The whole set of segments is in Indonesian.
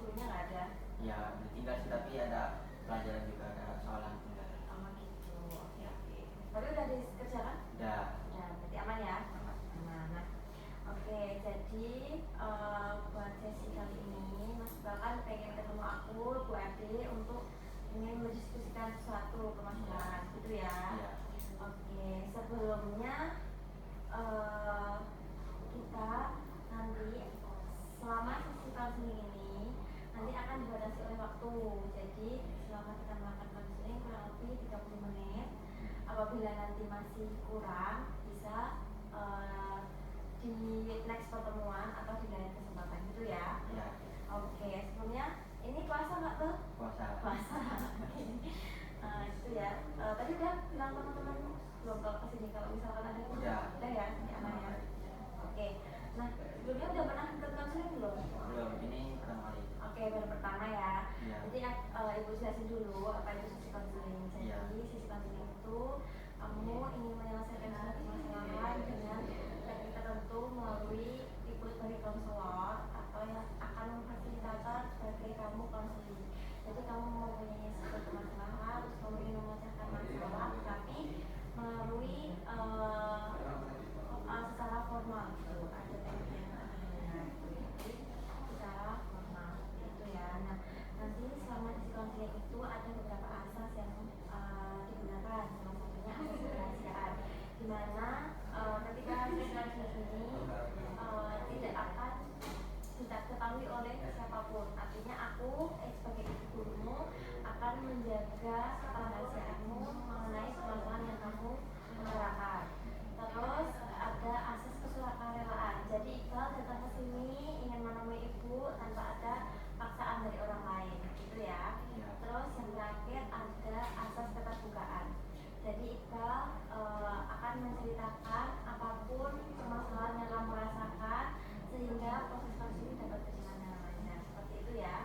gurunya nggak ada? Ya tinggal sih, tapi ada pelajaran juga, ada soalan tinggal. Sama gitu. Oke oke. Tapi udah dikerjakan? Udah. Udah, berarti aman ya? Aman. Aman. Oke, jadi buat sesi kali ini Mas Iqbal pengen ketemu aku, Bu Ade, untuk ingin mendiskusikan suatu permasalahan, gitu ya? Iya. Oke, sebelumnya kita nanti selama sesi counseling ini nanti akan dibatasi oleh waktu. Jadi selama kita melakukan counseling kurang lebih 30 menit. Apabila nanti masih kurang, bisa di next pertemuan atau di lain kesempatan gitu ya. Iya. Oke, sebelumnya ini puasa nggak tuh? Puasa. Puasa. Itu ya. Tadi udah bilang teman-teman belum kalau kesini, kalau misalkan ada udah ya, aman ya. Oke. Nah, sebelumnya udah pernah ikut counseling belum? Belum, ini pertama kali. Oke, baru pertama ya. Iya. Jadi Ibu jelasin dulu apa itu sesi counseling. Jadi Iya. sesi counseling itu kamu ingin menyelesaikan suatu masalah dengan teknik tertentu melalui tipe dari konselor atau yang akan memfasilitator sebagai kamu konseling. Jadi kamu mempunyai suatu masalah, terus kamu ingin memecahkan masalah, tapi melalui secara formal gitu. Ada teknik yang jadi secara formal itu ya. Nah, nanti selama di konseling itu ada beberapa asas yang digunakan. Salah satunya asas kerahasiaan, di mana ketika sesi ini tidak akan tidak ketahui oleh siapapun. Artinya aku sebagai ibu gurumu akan menjaga kerahasiaanmu mengenai permasalahan yang kamu utarakan. Terus ada asas kesukarelaan. Jadi Iqbal datang ke sini ingin menemui ibu tanpa ada paksaan dari orang lain, gitu ya. Terus yang terakhir ada asas keterbukaan. Jadi Iqbal akan menceritakan apapun permasalahan yang kamu rasakan sehingga proses konseling dapat berjalan dengan lancar. Seperti itu ya.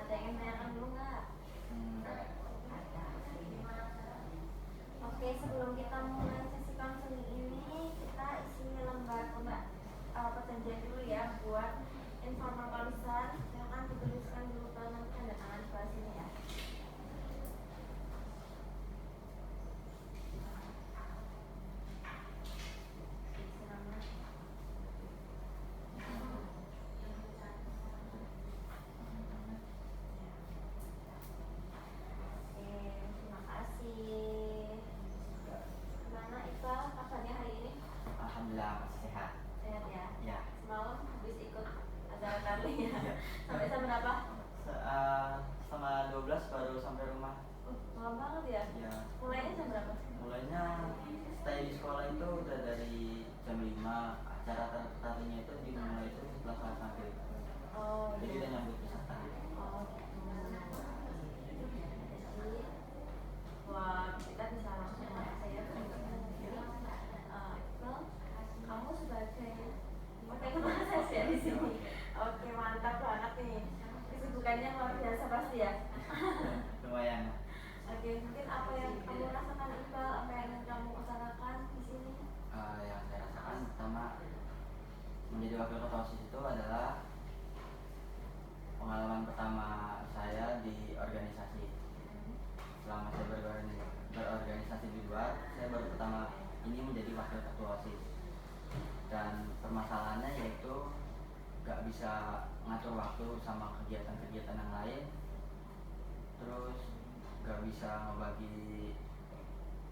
Ada yang ingin tanyakan dulu nggak? Ada. Oke, sebelum kita mulai sesi konseling ini, kita isi lembar perjanjian dulu ya buat informal tulisan. Silakan dituliskan dulu ke tanda tangan sebelah sini ya. Alhamdulillah masih sehat. Sehat ya? Ya. Semalam habis ikut acara kali ya? Sampai jam berapa? Setengah 12 baru sampai rumah. Malam banget ya? Ya. Mulainya jam berapa? Mulainya stay di sekolah itu udah dari jam 5. Acara tadinya itu dimulai itu setelah sholat maghrib. Oh, jadi udah nyambut peserta. Oh gitu. Jadi wah, kita bisa langsung mulai saya kamu sebagai proses ya di sini. Oke, mantap banget nih. Kesibukannya luar biasa pasti ya. Lumayan. Oke, mungkin apa yang kamu rasakan Iqbal, apa yang ingin kamu utarakan di sini? Yang saya rasakan pertama menjadi wakil ketua OSIS itu adalah pengalaman pertama saya di organisasi. Selama saya berorganisasi di luar, saya baru pertama ini menjadi wakil ketua OSIS. Dan permasalahannya yaitu gak bisa ngatur waktu sama kegiatan-kegiatan yang lain, terus gak bisa ngebagi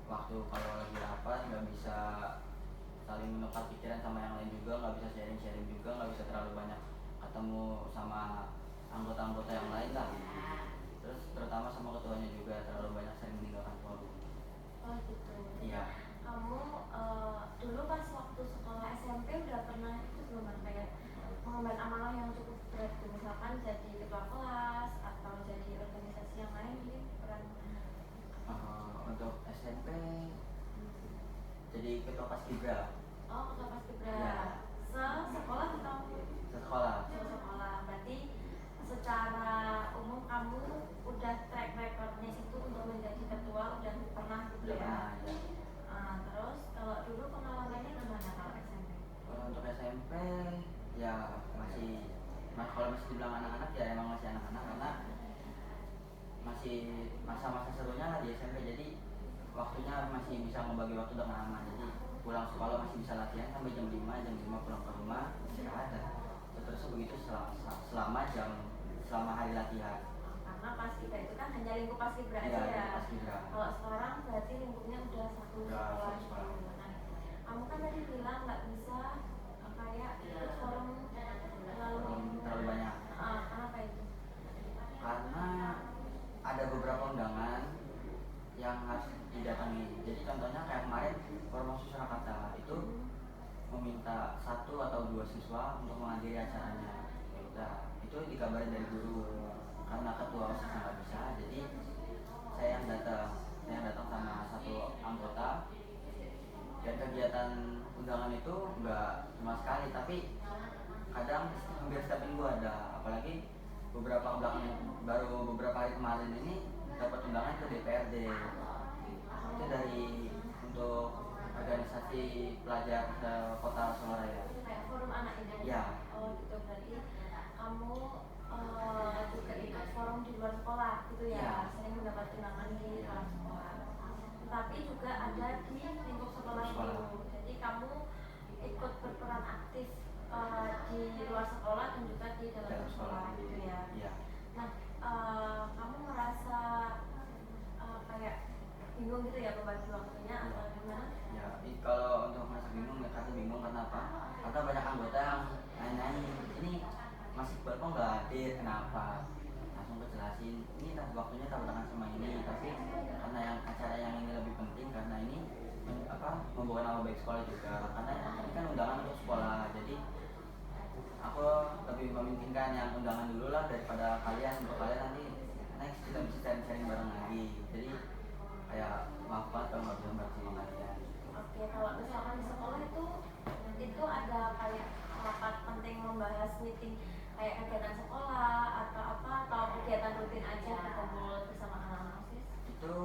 waktu kalau lagi rapat, gak bisa saling menukar pikiran sama yang lain juga, gak bisa sharing-sharing juga, gak bisa terlalu banyak ketemu sama anggota-anggota yang lain lah. Terus terutama sama ketuanya juga terlalu banyak sering meninggalkan forum. Oh gitu. Iya. Kamu dulu pas waktu sekolah SMP udah pernah itu belum, kayak mengemban amanah yang cukup berat, misalkan jadi ketua kelas atau jadi organisasi yang lain, jadi peran? Untuk SMP jadi ketua paskibra. Oh, ketua paskibra. Ya. Sekolah atau? Sekolah. Sekolah. Berarti secara umum kamu udah track recordnya itu untuk menjadi ketua udah pernah gitu ya? Terus kalau dulu pengalamannya gimana kalau SMP? Kalau untuk SMP ya masih kalau masih dibilang anak-anak ya emang masih anak masa-masa serunya lah di SMP, jadi waktunya masih bisa membagi waktu dengan aman. Jadi pulang sekolah masih bisa latihan sampai jam 5 pulang ke rumah istirahat, dan seterusnya begitu selama hari latihan. Karena Paskibra itu kan hanya lingkup Paskibra aja Iya, ya. Paskibra. Kalau sekarang berarti lingkupnya udah satu sekolah. Nah, kamu kan tadi bilang nggak bisa kayak ikut forum terlalu banyak. Kenapa itu? Karena ada beberapa undangan yang harus didatangi. Jadi contohnya kayak kemarin forum Surakarta itu meminta 1 atau 2 siswa untuk menghadiri acaranya. Nah, itu dikabarin dari guru. Karena ketua OSIS nggak bisa, jadi saya yang datang sama 1 anggota. Dan kegiatan undangan itu nggak cuma sekali, tapi kadang hampir setiap minggu ada. Apalagi baru beberapa hari kemarin ini dapat undangan ke DPRD. Itu untuk organisasi pelajar kota Solo-Raya. Kayak forum anak ini? Ya. Oh gitu, berarti kamu juga ikut forum di luar sekolah gitu ya? Ya. Sering mendapat undangan di luar sekolah. Tapi juga ada di lingkup sekolah itu. Jadi kamu ikut berperan aktif di luar sekolah dan juga di dalam sekolah gitu ya? Ya. Nah, kamu merasa kayak bingung gitu ya membagi waktunya atau gimana? Ya, kalau untuk merasa bingung ya karena bingung kenapa? Karena banyak anggota yang nanya-nanya, ini Mas Iqbal kok nggak hadir, kenapa? Langsung kejelasin, ini waktunya tabrakan sama ini, tapi karena yang acara yang ini lebih penting, karena ini membawa nama baik sekolah juga, karena ini kan undangan untuk sekolah. Jadi aku lebih memungkinkan yang undangan dulu lah daripada kalian. Untuk kalian nanti next kita bisa sharing bareng lagi. Jadi kayak maaf banget kalau nggak bisa bareng sama kalian. Oke, kalau misalkan di sekolah itu ada kayak rapat penting membahas meeting kayak kegiatan sekolah atau kegiatan rutin aja berkumpul bersama anak-anak OSIS? Itu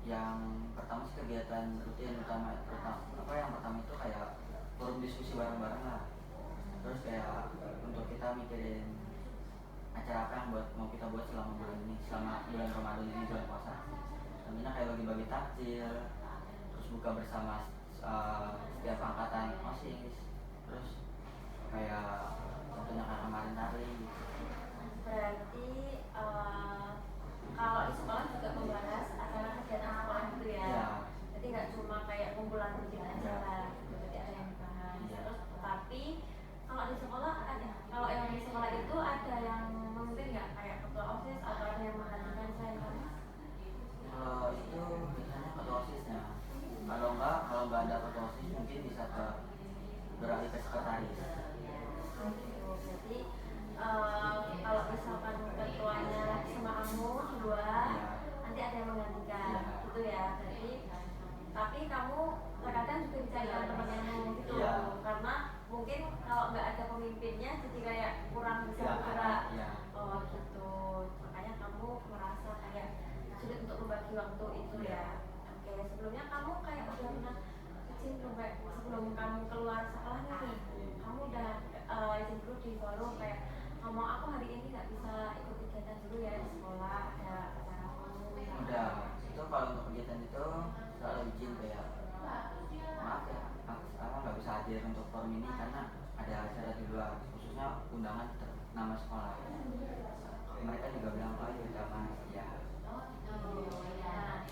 yang pertama sih kegiatan rutin yang pertama itu kayak forum diskusi bareng-bareng lah. Terus kayak untuk kita mikirin acara apa yang mau kita buat selama bulan Ramadan ini, bulan puasa. Tentunya kayak bagi-bagi takjil, terus buka bersama setiap angkatan OSIS, terus kayak tentunya kayak kemarin tari. Berarti kalau di sekolah juga membahas acara kegiatan sekolah gitu ya? Ya. Jadi nggak cuma kayak kumpulan rutin aja lah, jadi ada yang dibahas. Ya. Terus tapi kalau di sekolah kalau yang di sekolah itu ada yang memimpin nggak, kayak ketua OSIS atau ada yang menggantikan selain kamu? Kalau itu biasanya ketua OSISnya. Kalau nggak ada ketua OSIS mungkin bisa beralih ke sekretaris. Jadi kalau misalkan ketuanya sama kamu dua, nanti ada yang menggantikan gitu ya. Jadi tapi kamu terkadang juga dicarikan teman-temanmu gitu, karena mungkin kalau nggak ada pemimpinnya jadi kayak kurang bisa bergerak. Oh gitu, makanya kamu merasa kayak sulit untuk membagi waktu itu ya. Oke, sebelumnya kamu kayak udah pernah izin sebelum kamu keluar sekolah nih, kamu udah izin dulu di forum kayak ngomong aku hari ini nggak bisa ikut kegiatan dulu ya di sekolah, ada acara forum. Udah, itu kalau untuk kegiatan itu selalu izin kayak maaf ya, aku nggak bisa hadir untuk forum ini karena ada acara di luar, khususnya undangan nama sekolah. Mereka juga bilang oh ya udah mas ya. Nah,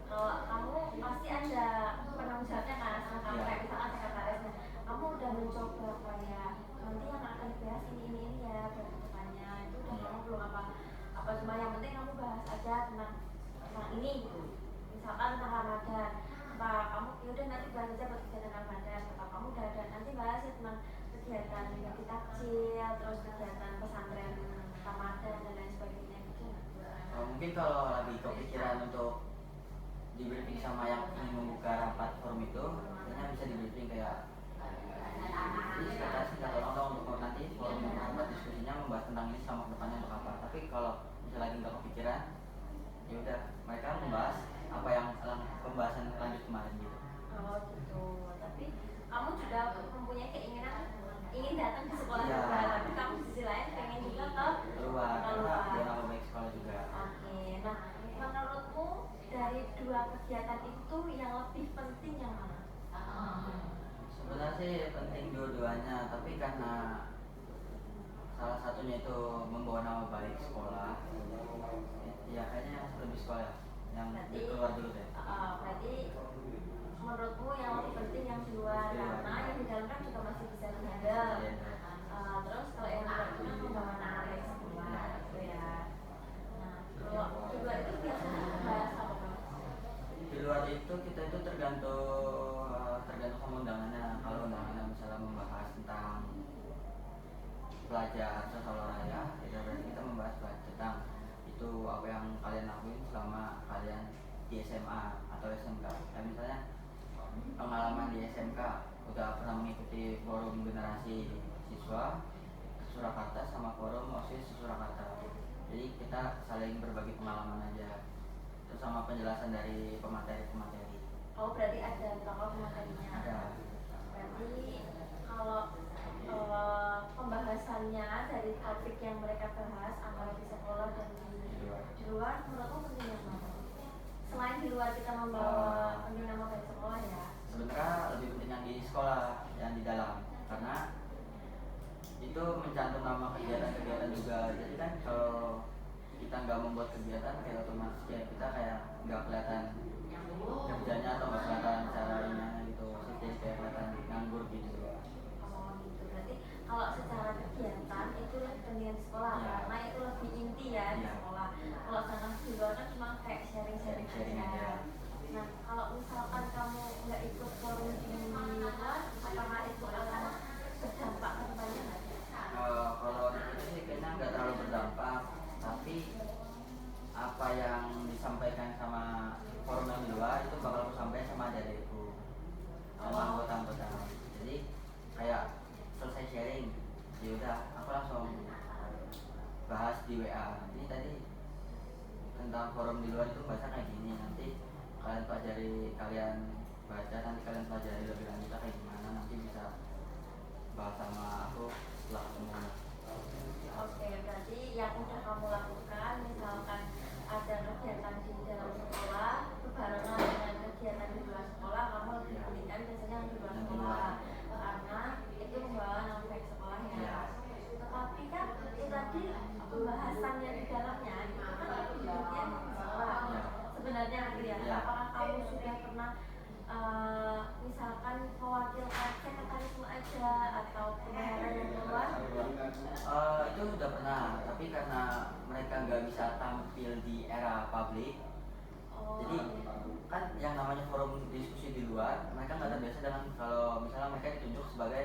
kalau kamu pasti ada penanggung jawabnya kan, kamu kayak misalkan sekretarisnya, kamu udah mencoba kayak nanti yang akan dibahas ini ya buat kedepannya, itu udah kamu belum apa cuma yang penting kamu bahas aja tentang ini gitu, misalkan tentang Ramadan, apa kamu yaudah nanti bahas aja buat kegiatan Ramadan, apa kamu udah ada nanti bahas ya tentang kegiatan bagi takjil, terus kegiatan pesantren Ramadan dan lain sebagainya gitu. Mungkin kalau lagi kepikiran untuk di briefing sama yang ingin membuka rapat forum itu, kayaknya bisa di briefing kayak ini sekretaris kita tolong dong untuk nanti forum rapat diskusinya membahas tentang ini selama depannya untuk apa. Tapi kalau misalnya lagi nggak kepikiran, ya udah mereka membahas apa yang pembahasan lanjut kemarin gitu. Oh gitu. Tapi kamu juga mempunyai keinginan ingin datang ke sekolah ya. Juga, tapi kamu di sisi lain pengen juga ke keluar karena dia nama baik sekolah juga. Oke. Nah, kegiatan itu yang lebih penting yang mana? Sebenarnya sih penting dua-duanya, tapi karena salah satunya itu membawa nama baik sekolah, ya kayaknya lebih sekolah yang Berarti keluar dulu deh. berarti menurutmu yang lebih penting yang di luar, karena yang di dalam kan juga masih bisa dihandle. Terus kalau yang di luar itu kan membawa nama baik sekolah gitu ya. Nah, kalau di luar itu biasanya membahas apa Mas? Di luar itu kita itu tergantung sama undangannya. Kalau undangannya misalnya membahas tentang belajar sosial raya, itu berarti kita membahas tentang itu apa yang kalian lakuin selama kalian di SMA atau SMK. Kayak misalnya pengalaman di SMK udah pernah mengikuti forum generasi siswa Surakarta sama forum OSIS Surakarta. Jadi kita saling berbagi pengalaman aja. Terus sama penjelasan dari pemateri. Oh, berarti ada tokoh materinya. Ada. Berarti kalau pembahasannya dari topik yang mereka bahas antara di sekolah dan di luar menurutku penting yang mana? Selain di luar kita membawa penting nama baik sekolah ya. Sebenarnya lebih penting yang di sekolah, yang di dalam, karena itu mencantum nama kegiatan-kegiatan juga. Jadi kan kalau kita nggak membuat kegiatan, kayak otomatis kayak kita kayak nggak kelihatan kerjanya atau nggak kelihatan caranya gitu, jadi kayak kelihatan nganggur gitu. Oh gitu, berarti kalau secara kegiatan itu lebih penting di sekolah Ya. karena itu lebih inti ya di Ya. sekolah. Kalau sedangkan di luar kan cuma kayak sharing-sharing Sharing aja. aja. Nah, kalau misalkan kamu nggak ikut forum di luar, apakah itu akan berdampak ke depannya nggak? Kalau itu sih kayaknya nggak terlalu berdampak, tapi apa yang disampaikan sama forum yang di luar itu bakal aku sampaikan sama adikku sama anggota-anggota. Jadi kayak selesai sharing, ya udah aku langsung bahas di WA. Ini tadi tentang forum di luar itu bahasa kayak gini, nanti kalian baca, nanti kalian pelajari lebih lanjut kayak gimana, nanti bisa bahas sama aku setelah ketemu. Oke, berarti yang udah kamu lakukan, misalkan ada kegiatan di dalam sekolah, berbarengan dengan kegiatan di luar sekolah, kamu lebih pilihkan biasanya yang di luar sekolah, karena itu membawa nama baik sekolah ya. Tetapi kan itu tadi pembahasan yang di dalamnya itu kan duduknya di sekolah. Sebenarnya ya, apakah kamu sudah pernah misalkan mewakilkan sekretarisme aja atau pembahasan yang keluar? Itu udah pernah, tapi karena mereka nggak bisa tampil di era publik, jadi kan yang namanya forum diskusi di luar, mereka nggak terbiasa dengan kalau misalnya mereka ditunjuk sebagai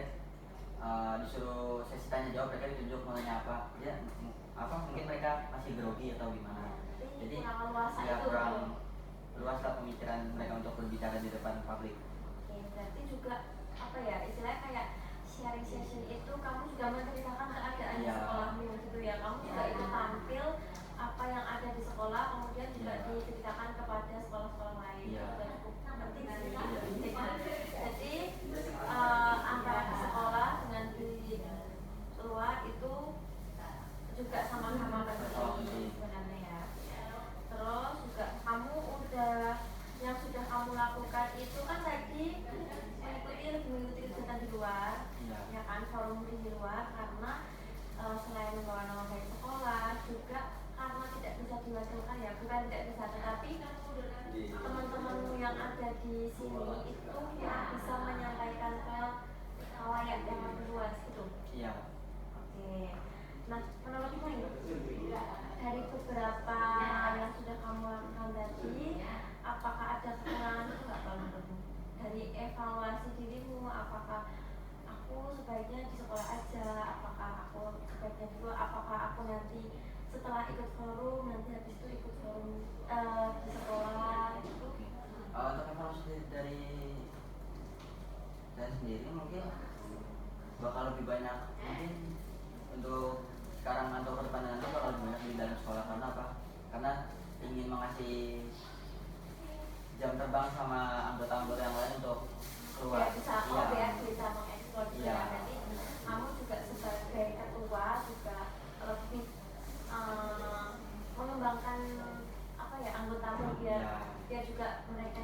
disuruh sesi tanya jawab, mereka ditunjuk mau nanya apa, ya apa mungkin mereka masih grogi atau gimana, jadi ya kurang luas lah pemikiran mereka untuk berbicara di depan publik. Oke, berarti juga apa ya istilahnya kayak sharing session itu kamu juga menceritakan keadaan di sekolahmu gitu ya, kamu juga itu tampil apa yang ada di sekolah kemudian juga diceritakan kepada sekolah-sekolah lain. Juga cukup penting sih. Jadi antara di sekolah dengan di luar itu juga sama-sama penting sebenarnya ya. Terus juga kamu udah yang sudah kamu lakukan itu kan tadi mengikuti kegiatan di luar, ya kan, forum di luar, karena selain membawa nama baik sekolah juga karena tidak bisa diwakilkan ya, bukan tidak bisa, tetapi teman-temanmu yang ada di sini itu yang bisa menyampaikan ke khalayak yang lebih luas gitu. Iya. Oke. Nah, menurutmu ini dari beberapa yang sudah kamu lakukan tadi, apakah ada kekurangan itu nggak kalau menurutmu? Dari evaluasi dirimu, apakah aku sebaiknya di sekolah aja, apakah aku sebaiknya dulu, apakah aku nanti setelah ikut forum nanti habis itu ikut forum di sekolah gitu. Untuk evaluasi dari saya sendiri mungkin bakal lebih banyak, mungkin untuk sekarang atau ke depan nanti bakal lebih banyak di dalam sekolah. Karena apa? Karena ingin mengasih jam terbang sama anggota-anggota yang lain untuk keluar. Bisa mengeksplor juga. Berarti kamu juga sebagai ketua juga lebih mengembangkan apa ya anggota biar juga mereka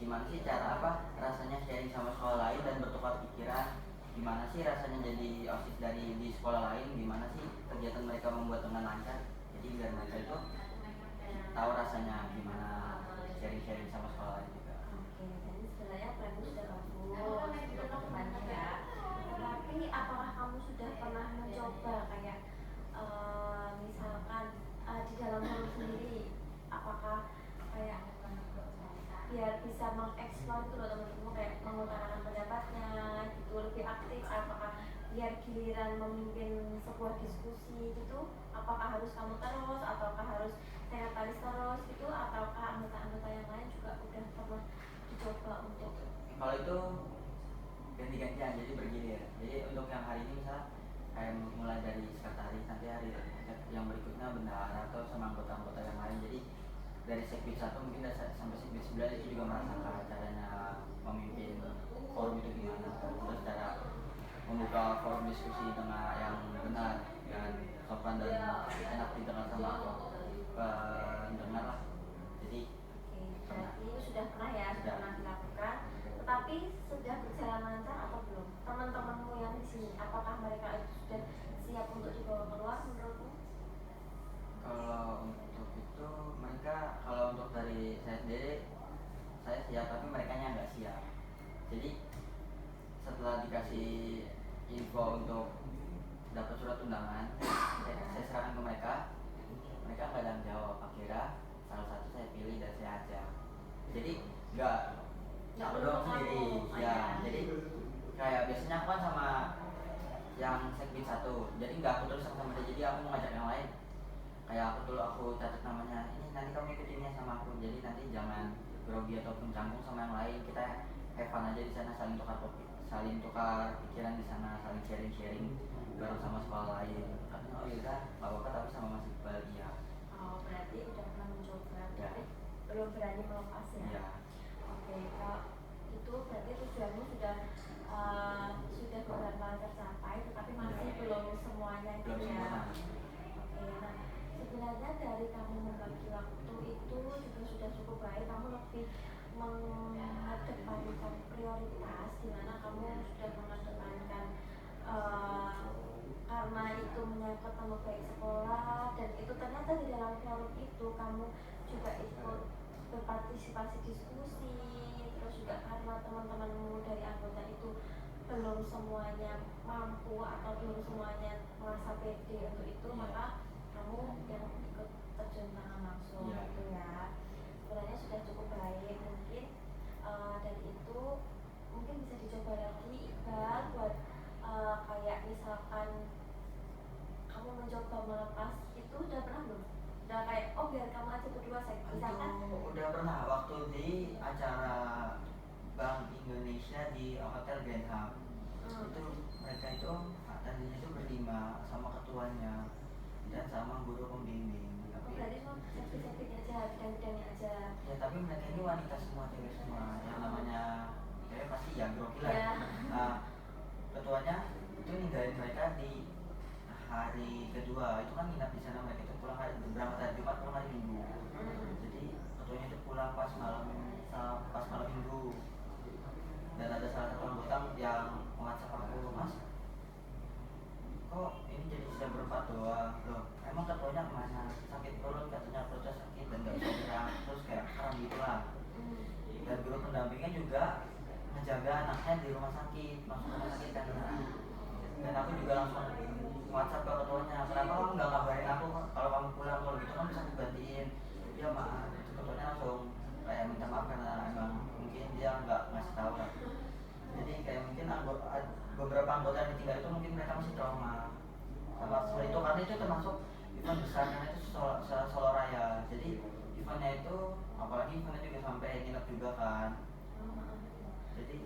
gimana sih cara apa rasanya sharing sama sekolah lain dan bertukar pikiran, gimana sih rasanya jadi OSIS dari di sekolah lain, gimana sih kegiatan mereka membuat dengan lancar. Jadi biar mereka itu tahu rasanya gimana sharing-sharing sama sekolah lain juga. Oke, jadi sebenarnya planmu sudah bagus untuk kedepannya ya. Tapi apakah kamu sudah pernah mencoba kayak misalkan di dalam kamu sendiri, apakah kayak biar bisa mengeksplor itu loh teman-teman, kayak mengutarakan pendapatnya gitu lebih aktif, apakah biar giliran memimpin sebuah diskusi gitu, apakah harus kamu terus ataukah harus sekretaris terus gitu, ataukah anggota-anggota yang lain juga udah pernah dicoba untuk Kalau itu ganti-gantian, jadi bergilir. Jadi untuk yang hari ini misal kayak mulai dari sekretaris, nanti hari yang berikutnya bendahara atau sama anggota-anggota yang lain. Jadi dari sekbid 1 mungkin sampai sekbid 9 itu juga merasakan caranya memimpin forum itu gimana, terus cara membuka forum diskusi dengan yang benar dan sopan dan enak didengar sama pendengar lah. Jadi oke, berarti sudah pernah ya, sudah pernah dilakukan, tetapi sudah berjalan lancar atau belum? Teman-temanmu yang di sini, apakah mereka itu sudah siap untuk dibawa keluar menurutmu? kalau untuk itu mereka, kalau untuk dari saya sendiri saya siap, tapi mereka nya nggak siap. Jadi setelah dikasih info untuk dapat surat undangan, saya serahkan ke mereka, mereka nggak ada yang jawab. Akhirnya salah satu saya pilih dan saya ajak. Jadi nggak aku doang sendiri ya. Jadi kayak biasanya aku kan sama yang sekbid 1, jadi nggak aku terus sama dia, jadi aku mau ngajak yang lain. Kayak aku catat namanya, ini nanti kamu ikut ini sama aku, jadi nanti jangan grogi ataupun canggung sama yang lain, kita have fun aja di sana, saling tukar pikiran di sana, saling sharing bareng sama sekolah lain. Katanya oh yaudah nggak apa-apa, tapi sama Mas Iqbal iya. Oh, berarti udah pernah mencoba, Ya. tapi belum berani melepas ya? Iya. Oke, kalau itu berarti tujuanmu sudah beberapa tercapai, tetapi masih belum semuanya gitu Belum ya? sempurna. Oke, nah sebenarnya dari kamu membagi waktu itu juga sudah cukup baik. Kamu lebih mengedepankan prioritas, di mana kamu sudah mengedepankan karena itu menyangkut nama baik sekolah, dan itu ternyata di dalam forum itu kamu juga ikut berpartisipasi diskusi, terus juga karena teman-temanmu dari anggota itu belum semuanya mampu atau belum semuanya merasa pede untuk itu, maka kamu yang ikut terjun tangan langsung gitu ya. Sebenarnya sudah cukup baik, mungkin dari itu mungkin bisa dicoba lagi Iqbal buat kayak misalkan kamu mencoba melepas itu, udah pernah belum? Udah kayak oh biar kamu aja berdua saya misalkan Itu udah pernah waktu di acara Bank Indonesia di Hotel Grand Ham. Itu mereka itu tadinya itu berlima sama ketuanya dan sama guru pembimbing. Tapi berarti cuma sakit-sakit aja, bidang-bidangnya aja. ya tapi mereka ini wanita semua, cewek semua. Yang namanya cewek pasti ya grogi lah. Ya. Nah, ketuanya itu ninggalin mereka di hari kedua. Itu kan nginap di sana, mereka itu pulang berangkat hari Jumat, pulang hari Minggu. Jadi ketuanya itu pulang pas malam Minggu. Dan ada salah satu anggota yang WhatsApp aku, Mas, kok ini jadi sisa berempat doang loh, emang ketuanya kemana, sakit perut katanya, perutnya sakit dan gak bisa gerak, terus kayak kram gitu lah. Dan guru pendampingnya juga menjaga anaknya di rumah sakit, masuk rumah sakit kan. Dan aku juga langsung WhatsApp ke ketuanya, kenapa kamu nggak ngabarin aku kalau kamu pulang, kalau gitu kan bisa aku gantiin. Ya maaf, itu ketuanya langsung kayak minta maaf karena emang mungkin dia nggak ngasih tahu kan. Jadi kayak mungkin beberapa anggota yang ditinggal itu mungkin mereka masih trauma sama seperti itu, karena itu termasuk event besar, karena itu Solo Raya. Jadi eventnya itu, apalagi eventnya juga sampai nginep juga kan. Jadi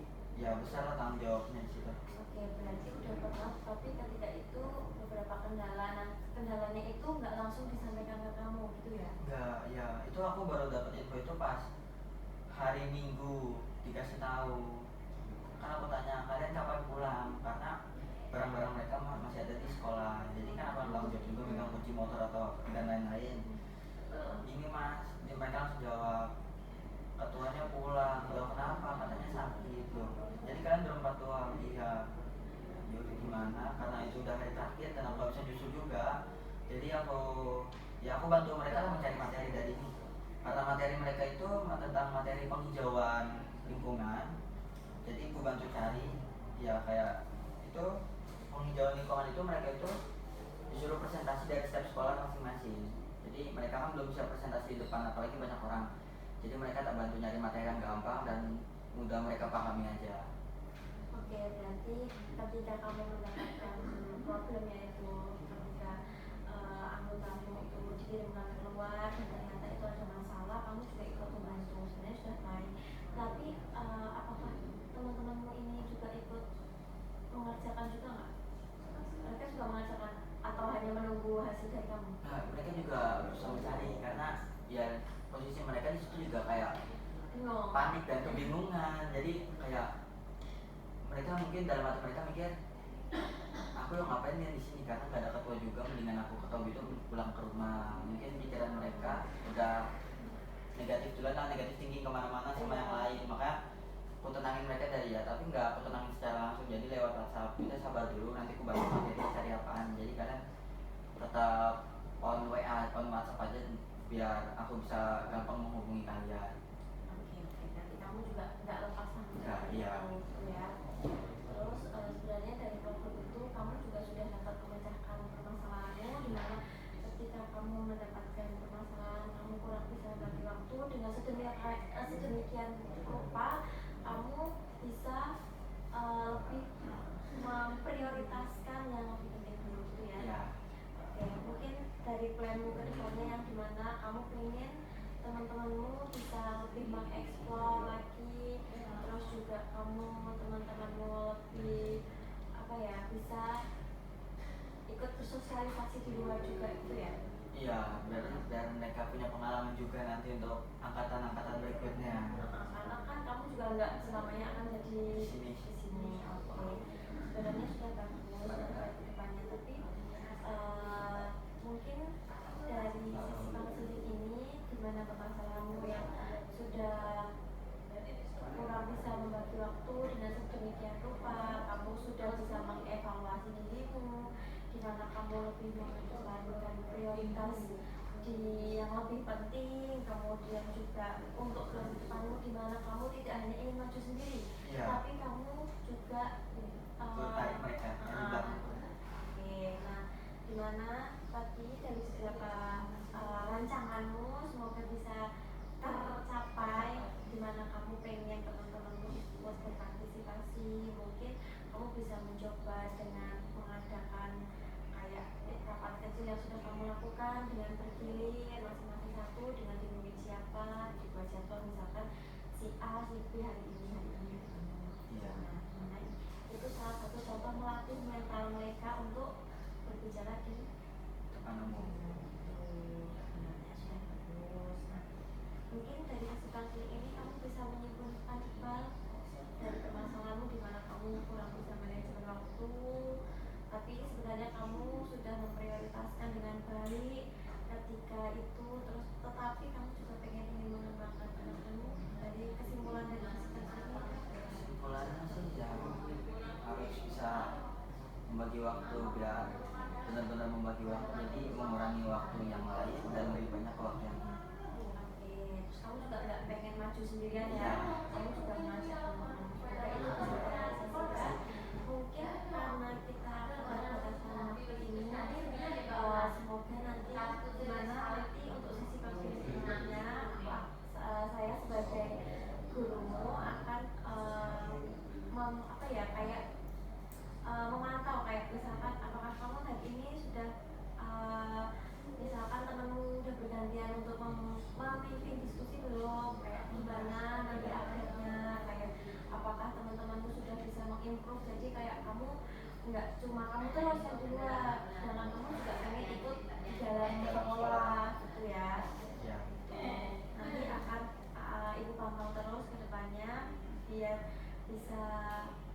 ya besar lah tanggung jawabnya di situ. Oke, berarti udah pernah, tapi ketika itu beberapa kendala. Nah, kendalanya itu nggak langsung disampaikan ke kamu gitu ya? Enggak, ya itu aku baru dapat info itu pas hari Minggu dikasih tahu. Kan aku tanya kalian kapan pulang, karena barang-barang mereka masih ada di sekolah. Jadi kan aku tanggung jawab juga megang kunci motor atau dan lain-lain. Ini Mas, mereka langsung jawab ketuanya pulang. Loh udah hari terakhir dan aku nggak bisa nyusul juga. Jadi aku bantu mereka lah mencari materi dari ini, karena materi mereka itu tentang materi penghijauan lingkungan. Jadi aku bantu cari ya kayak itu penghijauan lingkungan itu mereka itu disuruh presentasi dari setiap sekolah masing-masing. Jadi mereka kan belum bisa presentasi di depan apalagi banyak orang. Jadi mereka tak bantu nyari materi yang gampang dan mudah mereka pahami aja. Oke, berarti ketika kamu mendapatkan problemnya itu ketika anggotanya itu dikirimkan keluar dan ternyata itu ada masalah, kamu juga ikut membantu, sebenarnya sudah baik. Tapi apakah teman-temanmu ini juga ikut mengerjakan juga nggak? Mereka juga mengerjakan atau hanya menunggu hasil dari kamu? Nah, mereka juga berusaha mencari karena ya posisi mereka di situ juga kayak panik dan kebingungan. Jadi kayak mereka mungkin dalam hati mereka mikir, aku yang ngapain ya di sini karena nggak ada ketua juga, mendingan aku ketua gitu pulang ke rumah. Mungkin pikiran mereka udah negatif dulu lah, negatif tinggi kemana-mana sama yang lain. Makanya aku tenangin mereka dari ya, tapi nggak aku tenangin secara langsung. Jadi lewat WhatsApp, kita sabar dulu, nanti aku bantu materi cari apaan. Jadi kalian tetap on WA, on WhatsApp aja biar aku bisa gampang menghubungi kalian. Oke, berarti kamu juga nggak lepas tangan dari Iya. itu ya. Terus sebenarnya dari problem itu kamu juga sudah dapat memecahkan permasalahanmu, di mana ketika kamu mendapatkan permasalahan kamu kurang bisa bagi waktu dengan sedemikian rupa kamu bisa lebih memprioritaskan yang lebih penting dulu gitu ya. Iya. Oke, mungkin dari planmu ke depannya yang dimana kamu pengen teman-temanmu bisa lebih mengeksplor lagi, terus juga kamu teman-temanmu lebih apa ya, bisa ikut bersosialisasi di luar juga gitu ya. Iya, biar mereka punya pengalaman juga nanti untuk angkatan-angkatan berikutnya. Karena kan kamu juga nggak selamanya akan jadi Di sini. Oke, sebenarnya sudah bagus ke depannya, tapi mungkin dari sisi kamu sendiri ini gimana permasalahanmu yang sudah kurang bisa membagi waktu dengan sedemikian rupa, kamu sudah bisa mengevaluasi dirimu, di mana kamu lebih mengedepankan prioritas di yang lebih penting, kemudian juga untuk kehidupanmu di mana kamu tidak hanya ingin maju sendiri, Iya. tapi kamu juga tarik mereka yang di belakang. Oke, nah dimana tadi dari beberapa rancanganmu semoga bisa tercapai, dimana kamu pengen teman-temanmu ikut berpartisipasi, mungkin kamu bisa mencoba dengan mengadakan kayak rapat kecil yang sudah kamu lakukan dengan bergilir masing-masing satu dengan dimiliki siapa, dibuat jadwal misalkan si A, si B hari ini Iya. Nah, itu salah satu contoh melatih mental mereka untuk berbicara di Depan umum. Mungkin dari kesempatan ini kamu bisa menyimpulkan Iqbal dari permasalahanmu di mana kamu kurang bisa manajemen waktu, tapi sebenarnya kamu sudah memprioritaskan dengan baik ketika itu, terus tetapi kamu juga ingin mengembangkan kamu. Dari kesimpulan dari kesempatan ini, Kesimpulannya sih ya harus bisa membagi waktu, biar benar-benar membagi waktu, jadi mengurangi waktu yang lain dan lebih banyak waktu yang ini. oke, terus kamu juga nggak pengen maju sendirian ya, kamu juga mengajak teman-teman juga, itu bisa terrealisasikan. Mungkin karena kita keterbatasan waktu ini, semoga nanti gimana nanti untuk sesi podcast berikutnya saya sebagai gurumu akan memantau kayak misalkan apakah kamu hari ini sudah misalkan temanmu udah bergantian untuk memimpin diskusi belum, kayak gimana nanti akhirnya, kayak apakah teman-temanmu sudah bisa mengimprove, jadi kayak kamu nggak cuma kamu terus yang duluan, sedangkan kamu juga pengen ikut di dalam sekolah gitu ya. Ya. Nanti akan ibu pantau terus ke depannya biar bisa,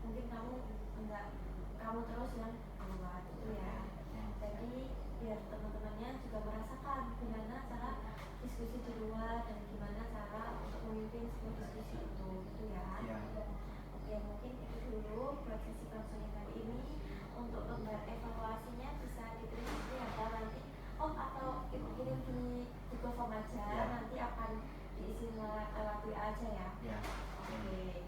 mungkin kamu terus yang keluar gitu ya. Jadi biar teman-temannya juga merasakan gimana cara diskusi di luar dan gimana cara untuk memimpin sebuah diskusi itu gitu ya. Iya. Oke, mungkin itu dulu buat sesi konseling kali ini. untuk lembar evaluasinya bisa ditulis di atau nanti atau ibu kirim di Google Form aja, Ya. nanti akan diisi lewat WA aja ya. Ya. Oke.